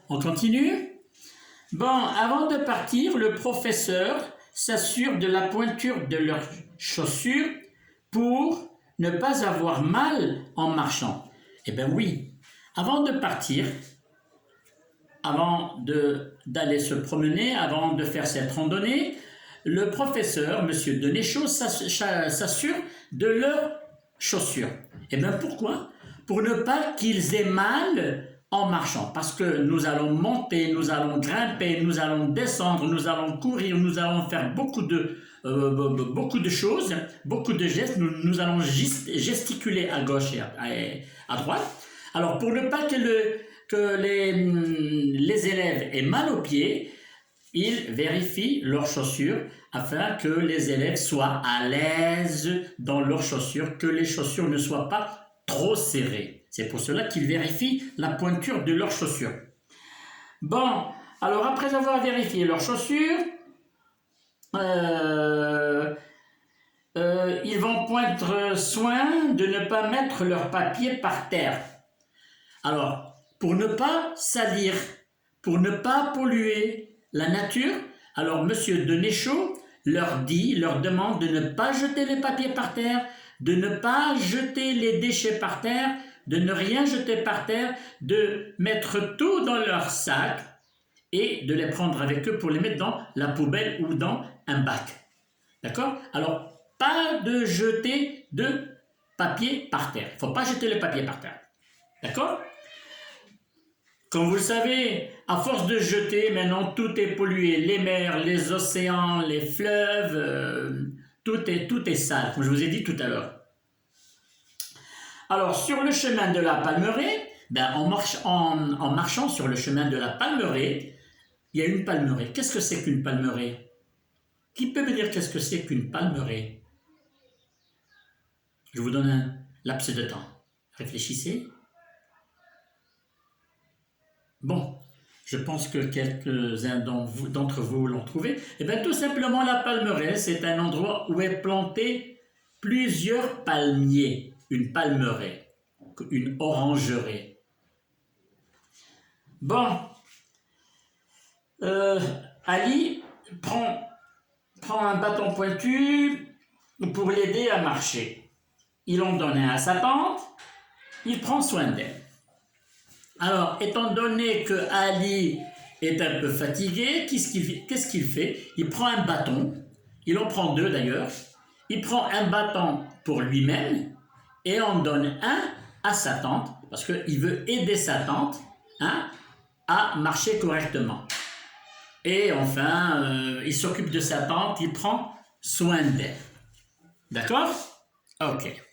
On continue? Bon, avant de partir, le professeur s'assure de la pointure de leurs chaussures pour ne pas avoir mal en marchant. Eh bien oui, avant de partir, avant d'aller se promener, avant de faire cette randonnée, le professeur, M. Denéchaud, s'assure de leurs chaussures. Et bien pourquoi? Pour ne pas qu'ils aient mal en marchant. Parce que nous allons monter, nous allons grimper, nous allons descendre, nous allons courir, nous allons faire beaucoup de choses, beaucoup de gestes, nous allons gesticuler à gauche et à droite. Alors pour ne pas que les élèves aient mal aux pieds, ils vérifient leurs chaussures afin que les élèves soient à l'aise dans leurs chaussures, que les chaussures ne soient pas trop serrées. C'est pour cela qu'ils vérifient la pointure de leurs chaussures. Bon, alors après avoir vérifié leurs chaussures, ils vont prendre soin de ne pas mettre leurs papiers par terre. Alors, pour ne pas salir, pour ne pas polluer la nature, alors M. Denéchaud leur demande de ne pas jeter les papiers par terre, de ne pas jeter les déchets par terre, de ne rien jeter par terre, de mettre tout dans leur sac et de les prendre avec eux pour les mettre dans la poubelle ou dans un bac. D'accord? Alors, pas de jeter de papier par terre. Il ne faut pas jeter le papier par terre. D'accord? Comme vous le savez, à force de jeter, maintenant tout est pollué. Les mers, les océans, les fleuves, tout est sale, comme je vous ai dit tout à l'heure. Alors, sur le chemin de la Palmeraie, en marchant sur le chemin de la Palmeraie, il y a une palmeraie. Qu'est-ce que c'est qu'une palmeraie? Qui peut me dire qu'est-ce que c'est qu'une palmeraie? Je vous donne un laps de temps. Réfléchissez. Bon, je pense que quelques-uns d'entre vous l'ont trouvé. Eh bien, tout simplement, la palmeraie, c'est un endroit où est planté plusieurs palmiers. Une palmeraie, une orangerie. Bon, Ali prend un bâton pointu pour l'aider à marcher. Il en donne un à sa tante, il prend soin d'elle. Alors, étant donné que Ali est un peu fatigué, qu'est-ce qu'il fait? Il prend un bâton, il en prend deux d'ailleurs, il prend un bâton pour lui-même et en donne un à sa tante, parce qu'il veut aider sa tante à marcher correctement. Et enfin, il s'occupe de sa tante, il prend soin d'elle. D'accord? Ok.